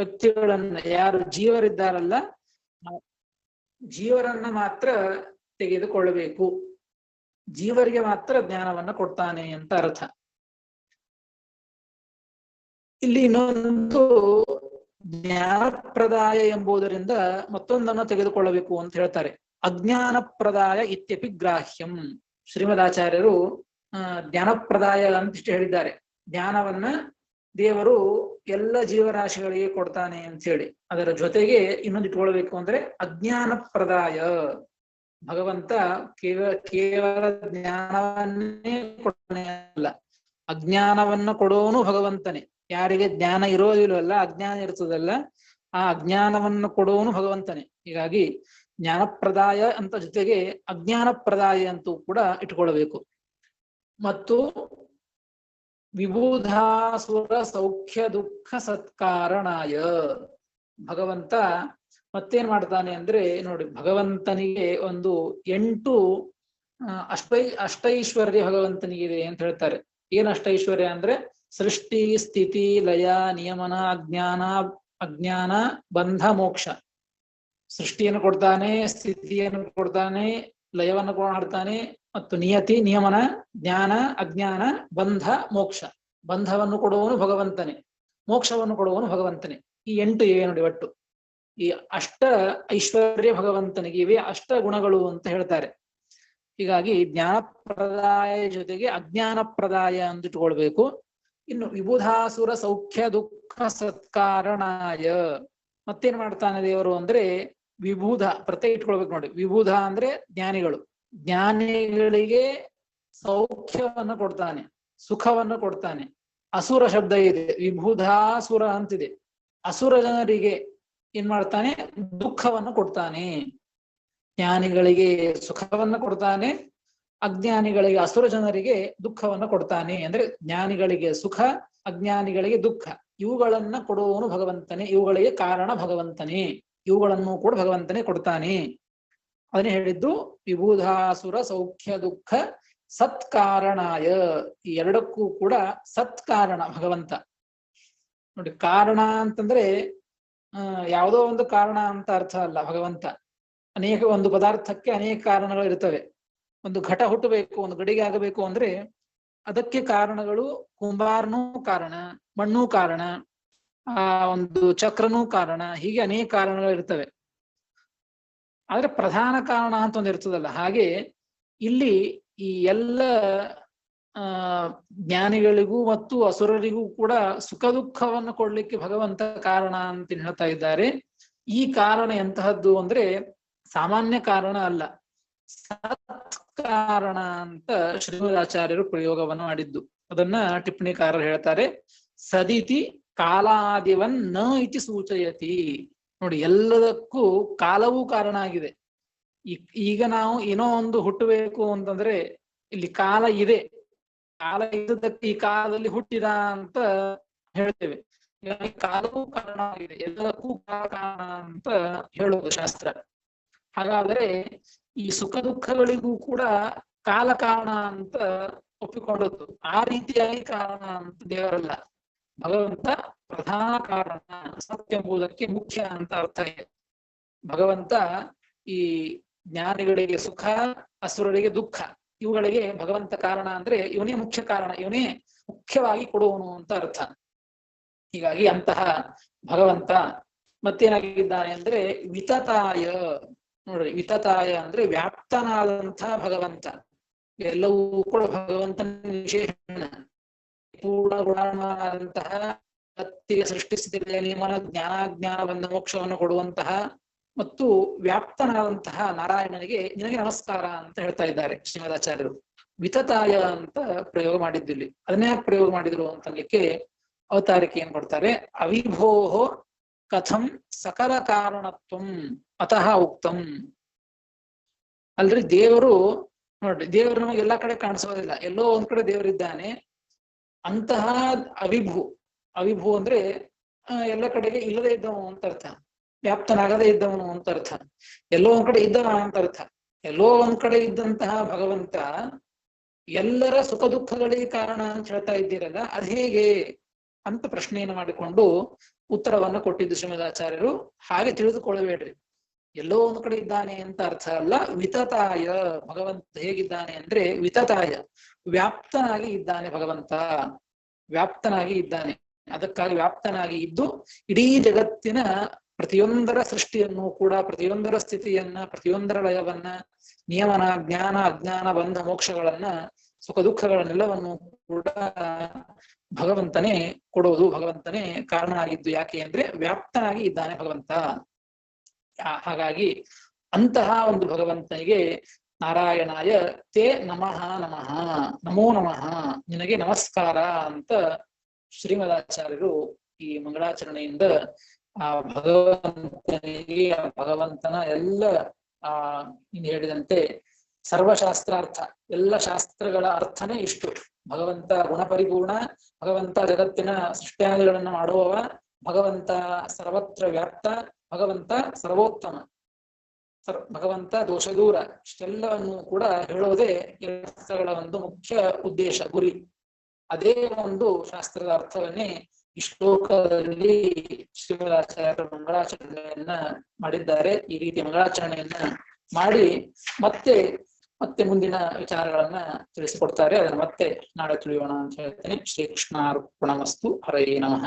ವ್ಯಕ್ತಿಗಳನ್ನ ಯಾರು ಜೀವರಿದ್ದಾರಲ್ಲ ಜೀವರನ್ನ ಮಾತ್ರ ತೆಗೆದುಕೊಳ್ಳಬೇಕು, ಜೀವರಿಗೆ ಮಾತ್ರ ಜ್ಞಾನವನ್ನ ಕೊಡ್ತಾನೆ ಅಂತ ಅರ್ಥ. ಇಲ್ಲಿ ಇನ್ನೊಂದು ಜ್ಞಾನಪ್ರದಾಯ ಎಂಬುದರಿಂದ ಮತ್ತೊಂದನ್ನು ತೆಗೆದುಕೊಳ್ಳಬೇಕು ಅಂತ ಹೇಳ್ತಾರೆ. ಅಜ್ಞಾನಪ್ರದಾಯ ಇತ್ಯಪಿ ಗ್ರಾಹ್ಯಂ. ಶ್ರೀಮದಾಚಾರ್ಯರು ಜ್ಞಾನಪ್ರದಾಯ ಅಂತ ಹೇಳಿದ್ದಾರೆ. ಜ್ಞಾನವನ್ನ ದೇವರು ಎಲ್ಲ ಜೀವರಾಶಿಗಳಿಗೆ ಕೊಡ್ತಾನೆ ಅಂತ ಹೇಳಿ. ಅದರ ಜೊತೆಗೆ ಇನ್ನೊಂದು ಇಟ್ಕೊಳ್ಬೇಕು ಅಂದ್ರೆ ಅಜ್ಞಾನಪ್ರದಾಯ. ಭಗವಂತ ಕೇವಲ ಜ್ಞಾನವನ್ನೇ ಕೊಡ್ತಾನೆ ಅಲ್ಲ, ಅಜ್ಞಾನವನ್ನು ಕೊಡೋನು ಭಗವಂತನೇ. ಯಾರಿಗೆ ಜ್ಞಾನ ಇರೋದಿಲ್ವಲ್ಲ, ಅಜ್ಞಾನ ಇರ್ತದಲ್ಲ, ಆ ಅಜ್ಞಾನವನ್ನು ಕೊಡೋನು ಭಗವಂತನೇ. ಹೀಗಾಗಿ ಜ್ಞಾನಪ್ರದಾಯ ಅಂತ ಜೊತೆಗೆ ಅಜ್ಞಾನಪ್ರದಾಯ ಅಂತೂ ಕೂಡ ಇಟ್ಕೊಳ್ಬೇಕು. ಮತ್ತು ವಿಬುಧಾಸುರ ಸೌಖ್ಯ ದುಃಖ ಸತ್ಕಾರಣಾಯ. ಭಗವಂತ ಮತ್ತೇನ್ ಮಾಡ್ತಾನೆ ಅಂದ್ರೆ ನೋಡಿ, ಭಗವಂತನಿಗೆ ಒಂದು 8 ಅಷ್ಟೈಶ್ವರ್ಯ ಭಗವಂತನಿಗಿದೆ ಅಂತ ಹೇಳ್ತಾರೆ. ಏನ್ ಅಷ್ಟೈಶ್ವರ್ಯ ಅಂದ್ರೆ ಸೃಷ್ಟಿ, ಸ್ಥಿತಿ, ಲಯ, ನಿಯಮನ, ಅಜ್ಞಾನ, ಬಂಧ, ಮೋಕ್ಷ. ಸೃಷ್ಟಿಯನ್ನು ಕೊಡ್ತಾನೆ, ಸ್ಥಿತಿಯನ್ನು ಕೊಡ್ತಾನೆ, ಲಯವನ್ನು ಮಾಡ್ತಾನೆ, ಮತ್ತು ನಿಯತಿ, ನಿಯಮನ, ಜ್ಞಾನ, ಅಜ್ಞಾನ, ಬಂಧ, ಮೋಕ್ಷ. ಬಂಧವನ್ನು ಕೊಡುವವನು ಭಗವಂತನೇ, ಮೋಕ್ಷವನ್ನು ಕೊಡುವವನು ಭಗವಂತನೇ. ಈ 8 ಇವೆ ನೋಡಿ ಒಟ್ಟು. ಈ ಅಷ್ಟ ಐಶ್ವರ್ಯ ಭಗವಂತನಿಗೆ ಇವೆ, ಅಷ್ಟ ಗುಣಗಳು ಅಂತ ಹೇಳ್ತಾರೆ. ಹೀಗಾಗಿ ಜ್ಞಾನಪ್ರದಾಯ ಜೊತೆಗೆ ಅಜ್ಞಾನಪ್ರದಾಯ ಅಂದಿಟ್ಕೊಳ್ಬೇಕು. ಇನ್ನು ವಿಬುಧಾಸುರ ಸೌಖ್ಯ ದುಃಖ ಸತ್ಕಾರಣಾಯ. ಮತ್ತೇನ್ ಮಾಡ್ತಾನೆ ದೇವರು ಅಂದ್ರೆ ವಿಬುಧ ಪ್ರತ್ಯೇಕ ಇಟ್ಕೊಳ್ಬೇಕು ನೋಡಿ. ವಿಬುಧ ಅಂದ್ರೆ ಜ್ಞಾನಿಗಳು, ಜ್ಞಾನಿಗಳಿಗೆ ಸೌಖ್ಯವನ್ನು ಕೊಡ್ತಾನೆ, ಸುಖವನ್ನು ಕೊಡ್ತಾನೆ. ಅಸುರ ಶಬ್ದ ಇದೆ, ವಿಬುಧಾಸುರ ಅಂತಿದೆ. ಅಸುರ ಜನರಿಗೆ ಏನ್ ಮಾಡ್ತಾನೆ, ದುಃಖವನ್ನು ಕೊಡ್ತಾನೆ. ಜ್ಞಾನಿಗಳಿಗೆ ಸುಖವನ್ನು ಕೊಡ್ತಾನೆ, ಅಜ್ಞಾನಿಗಳಿಗೆ, ಅಸುರ ಜನರಿಗೆ ದುಃಖವನ್ನು ಕೊಡ್ತಾನೆ. ಅಂದ್ರೆ ಜ್ಞಾನಿಗಳಿಗೆ ಸುಖ, ಅಜ್ಞಾನಿಗಳಿಗೆ ದುಃಖ. ಇವುಗಳನ್ನ ಕೊಡುವವನು ಭಗವಂತನೇ, ಇವುಗಳಿಗೆ ಕಾರಣ ಭಗವಂತನೇ. ಇವುಗಳನ್ನು ಕೂಡ ಭಗವಂತನೇ ಕೊಡ್ತಾನೆ. ಅದನ್ನೇ ಹೇಳಿದ್ದು ವಿಬುಧಾಸುರ ಸೌಖ್ಯ ದುಃಖ ಸತ್ಕಾರಣಾಯ. ಈ ಎರಡಕ್ಕೂ ಕೂಡ ಸತ್ಕಾರಣ ಭಗವಂತ. ನೋಡಿ, ಕಾರಣ ಅಂತಂದ್ರೆ ಯಾವುದೋ ಒಂದು ಕಾರಣ ಅಂತ ಅರ್ಥ ಅಲ್ಲ. ಭಗವಂತ ಅನೇಕ, ಒಂದು ಪದಾರ್ಥಕ್ಕೆ ಅನೇಕ ಕಾರಣಗಳು ಇರ್ತವೆ. ಒಂದು ಘಟ ಹುಟ್ಟಬೇಕು, ಒಂದು ಗಡಿಗೆ ಆಗಬೇಕು ಅಂದ್ರೆ ಅದಕ್ಕೆ ಕಾರಣಗಳು, ಕುಂಬಾರನೂ ಕಾರಣ, ಮಣ್ಣೂ ಕಾರಣ, ಒಂದು ಚಕ್ರನೂ ಕಾರಣ, ಹೀಗೆ ಅನೇಕ ಕಾರಣಗಳು ಇರ್ತವೆ. ಆದ್ರೆ ಪ್ರಧಾನ ಕಾರಣ ಅಂತ ಒಂದು ಇರ್ತದಲ್ಲ, ಹಾಗೆ ಇಲ್ಲಿ ಈ ಎಲ್ಲ ಜ್ಞಾನಿಗಳಿಗೂ ಮತ್ತು ಅಸುರರಿಗೂ ಕೂಡ ಸುಖ ದುಃಖವನ್ನು ಕೊಡ್ಲಿಕ್ಕೆ ಭಗವಂತ ಕಾರಣ ಅಂತ ಹೇಳ್ತಾ ಇದ್ದಾರೆ. ಈ ಕಾರಣ ಎಂತಹದ್ದು ಅಂದ್ರೆ ಸಾಮಾನ್ಯ ಕಾರಣ ಅಲ್ಲ, ಸತ್ಕಾರಣ ಅಂತ ಶ್ರೀಮದಾಚಾರ್ಯರು ಪ್ರಯೋಗವನ್ನು ಮಾಡಿದ್ದು. ಅದನ್ನ ಟಿಪ್ಪಣಿಕಾರರು ಹೇಳ್ತಾರೆ, ಸದಿತಿ ಕಾಲಾದಿವನ್ ನ ಇತಿ ಸೂಚಯತಿ. ನೋಡಿ, ಎಲ್ಲದಕ್ಕೂ ಕಾಲವೂ ಕಾರಣ ಆಗಿದೆ. ಈಗ ನಾವು ಏನೋ ಒಂದು ಹುಟ್ಟಬೇಕು ಅಂತಂದ್ರೆ ಇಲ್ಲಿ ಕಾಲ ಇದೆ, ಕಾಲ ಇದ್ದದಕ್ಕೆ ಈ ಕಾಲದಲ್ಲಿ ಹುಟ್ಟಿದ ಅಂತ ಹೇಳ್ತೇವೆ. ಕಾಲವೂ ಕಾರಣ ಆಗಿದೆ, ಎಲ್ಲದಕ್ಕೂ ಕಾರಣ ಅಂತ ಹೇಳೋದು ಶಾಸ್ತ್ರ. ಹಾಗಾದ್ರೆ ಈ ಸುಖ ದುಃಖಗಳಿಗೂ ಕೂಡ ಕಾಲ ಕಾರಣ ಅಂತ ಒಪ್ಪಿಕೊಂಡದ್ದು. ಆ ರೀತಿಯಾಗಿ ಕಾರಣ ಅಂತ ದೇವರಲ್ಲ, ಭಗವಂತ ಪ್ರಧಾನ ಕಾರಣ. ಸತ್ಯ ಎಂಬುದಕ್ಕೆ ಮುಖ್ಯ ಅಂತ ಅರ್ಥ ಇದೆ. ಭಗವಂತ ಈ ಜ್ಞಾನಿಗಳಿಗೆ ಸುಖ, ಅಸುರರಿಗೆ ದುಃಖ, ಇವುಗಳಿಗೆ ಭಗವಂತ ಕಾರಣ ಅಂದ್ರೆ ಇವನೇ ಮುಖ್ಯ ಕಾರಣ, ಇವನೇ ಮುಖ್ಯವಾಗಿ ಕೊಡುವನು ಅಂತ ಅರ್ಥ. ಹೀಗಾಗಿ ಅಂತಹ ಭಗವಂತ ಮತ್ತೇನಾಗಿದ್ದಾನೆ ಅಂದ್ರೆ ವಿತತಾಯ. ನೋಡ್ರಿ, ವಿತತಾಯ ಅಂದ್ರೆ ವ್ಯಾಪ್ತನಾದಂತಹ ಭಗವಂತ. ಎಲ್ಲವೂ ಕೂಡ ಭಗವಂತನ ವಿಶೇಷಣ. ಪೂರ್ಣ ಗುಣಾತ್ಮನಾದಂತಹ, ವ್ಯಕ್ತಿಗೆ ಸೃಷ್ಟಿಸಿದ ನಿಯಮನ, ಜ್ಞಾನ ಬಂದ ಮೋಕ್ಷವನ್ನು ಕೊಡುವಂತಹ ಮತ್ತು ವ್ಯಾಪ್ತನಾದಂತಹ ನಾರಾಯಣನಿಗೆ ನಿನಗೆ ನಮಸ್ಕಾರ ಅಂತ ಹೇಳ್ತಾ ಇದ್ದಾರೆ ಶ್ರೀಮದಾಚಾರ್ಯರು. ವಿತತಾಯ ಅಂತ ಪ್ರಯೋಗ ಮಾಡಿದ್ದಿಲ್ಲಿ. ಅದನ್ನೇ ಪ್ರಯೋಗ ಮಾಡಿದ್ರು ಅಂತಲಿಕ್ಕೆ ಅವತಾರಿಕೆ ಏನ್ ಕೊಡ್ತಾರೆ, ಅವಿಭೋಹೋ ಕಥಂ ಸಕಲ ಕಾರಣತ್ವಂ ಅತಃ ಉಕ್ತಂ. ಅಲ್ರಿ, ದೇವರು ನೋಡ್ರಿ, ದೇವರು ನಮಗೆ ಎಲ್ಲಾ ಕಡೆ ಕಾಣಿಸೋದಿಲ್ಲ, ಎಲ್ಲೋ ಒಂದ್ ಕಡೆ ದೇವರಿದ್ದಾನೆ. ಅಂತಹ ಅವಿಭೂ ಅಂದ್ರೆ ಎಲ್ಲ ಕಡೆಗೆ ಇಲ್ಲದೆ ಇದ್ದವನು ಅಂತ ಅರ್ಥ, ವ್ಯಾಪ್ತನಾಗದೇ ಇದ್ದವನು ಅಂತ ಅರ್ಥ, ಎಲ್ಲೋ ಒಂದ್ ಕಡೆ ಇದ್ದವ ಅಂತ ಅರ್ಥ. ಎಲ್ಲೋ ಒಂದ್ ಕಡೆ ಇದ್ದಂತಹ ಭಗವಂತ ಎಲ್ಲರ ಸುಖ ದುಃಖಗಳಿಗೆ ಕಾರಣ ಅಂತ ಹೇಳ್ತಾ ಇದ್ದೀರಲ್ಲ, ಅದ್ ಹೇಗೆ ಅಂತ ಪ್ರಶ್ನೆಯನ್ನು ಮಾಡಿಕೊಂಡು ಉತ್ತರವನ್ನು ಕೊಟ್ಟಿದ್ದು ಶ್ರೀಮದಾಚಾರ್ಯರು. ಹಾಗೆ ತಿಳಿದುಕೊಳ್ಳಬೇಡ್ರಿ, ಎಲ್ಲೋ ಒಂದು ಕಡೆ ಇದ್ದಾನೆ ಅಂತ ಅರ್ಥ ಅಲ್ಲ. ವಿತತಾಯ, ಭಗವಂತ ಹೇಗಿದ್ದಾನೆ ಅಂದ್ರೆ ವಿತತಾಯ, ವ್ಯಾಪ್ತನಾಗಿ ಇದ್ದಾನೆ ಭಗವಂತ, ವ್ಯಾಪ್ತನಾಗಿ ಇದ್ದಾನೆ. ಅದಕ್ಕಾಗಿ ವ್ಯಾಪ್ತನಾಗಿ ಇದ್ದು ಇಡೀ ಜಗತ್ತಿನ ಪ್ರತಿಯೊಂದರ ಸೃಷ್ಟಿಯನ್ನು ಕೂಡ, ಪ್ರತಿಯೊಂದರ ಸ್ಥಿತಿಯನ್ನ, ಪ್ರತಿಯೊಂದರ ಲಯವನ್ನ, ನಿಯಮನ, ಜ್ಞಾನ, ಅಜ್ಞಾನ, ಬಂಧ ಮೋಕ್ಷಗಳನ್ನ, ಸುಖ ದುಃಖಗಳನ್ನೆಲ್ಲವನ್ನು ಕೂಡ ಭಗವಂತನೇ ಕೊಡೋದು, ಭಗವಂತನೇ ಕಾರಣ ಆಗಿದ್ದು. ಯಾಕೆ ಅಂದ್ರೆ ವ್ಯಾಪ್ತನಾಗಿ ಇದ್ದಾನೆ ಭಗವಂತ. ಹಾಗಾಗಿ ಅಂತಹ ಒಂದು ಭಗವಂತನಿಗೆ ನಾರಾಯಣಾಯ ತೇ ನಮಃ ನಮಃ, ನಮೋ ನಮಃ, ನಿನಗೆ ನಮಸ್ಕಾರ ಅಂತ ಶ್ರೀಮದಾಚಾರ್ಯರು ಈ ಮಂಗಳಾಚರಣೆಯಿಂದ ಆ ಭಗವಂತನಿಗೆ, ಆ ಭಗವಂತನ ಎಲ್ಲ ಇನ್ನು ಹೇಳಿದಂತೆ ಸರ್ವಶಾಸ್ತ್ರಾರ್ಥ, ಎಲ್ಲ ಶಾಸ್ತ್ರಗಳ ಅರ್ಥನೇ ಇಷ್ಟು. ಭಗವಂತ ಗುಣಪರಿಪೂರ್ಣ, ಭಗವಂತ ಜಗತ್ತಿನ ಸೃಷ್ಟ್ಯಾದಿಗಳನ್ನ ಮಾಡುವವ, ಭಗವಂತ ಸರ್ವತ್ರ ವ್ಯಾಪ್ತ, ಭಗವಂತ ಸರ್ವೋತ್ತಮ, ಭಗವಂತ ದೋಷದೂರ. ಇಷ್ಟೆಲ್ಲವನ್ನು ಕೂಡ ಹೇಳೋದೇ ಶಾಸ್ತ್ರಗಳ ಒಂದು ಮುಖ್ಯ ಉದ್ದೇಶ, ಗುರಿ. ಅದೇ ಒಂದು ಶಾಸ್ತ್ರದ ಅರ್ಥವನ್ನೇ ಈ ಶ್ಲೋಕದಲ್ಲಿ ಶ್ರೀಮದಾಚಾರ್ಯರು ಮಂಗಳಾಚರಣೆಯನ್ನ ಮಾಡಿದ್ದಾರೆ. ಈ ರೀತಿ ಮಂಗಳಾಚರಣೆಯನ್ನ ಮಾಡಿ ಮತ್ತೆ ಮುಂದಿನ ವಿಚಾರಗಳನ್ನ ತಿಳಿಸಿಕೊಡ್ತಾರೆ. ಅದನ್ನ ಮತ್ತೆ ನಾಳೆ ತಿಳಿಯೋಣ ಅಂತ ಹೇಳ್ತೇನೆ. ಶ್ರೀಕೃಷ್ಣಾರ್ಪಣಮಸ್ತು. ಹರೇ ನಮಃ.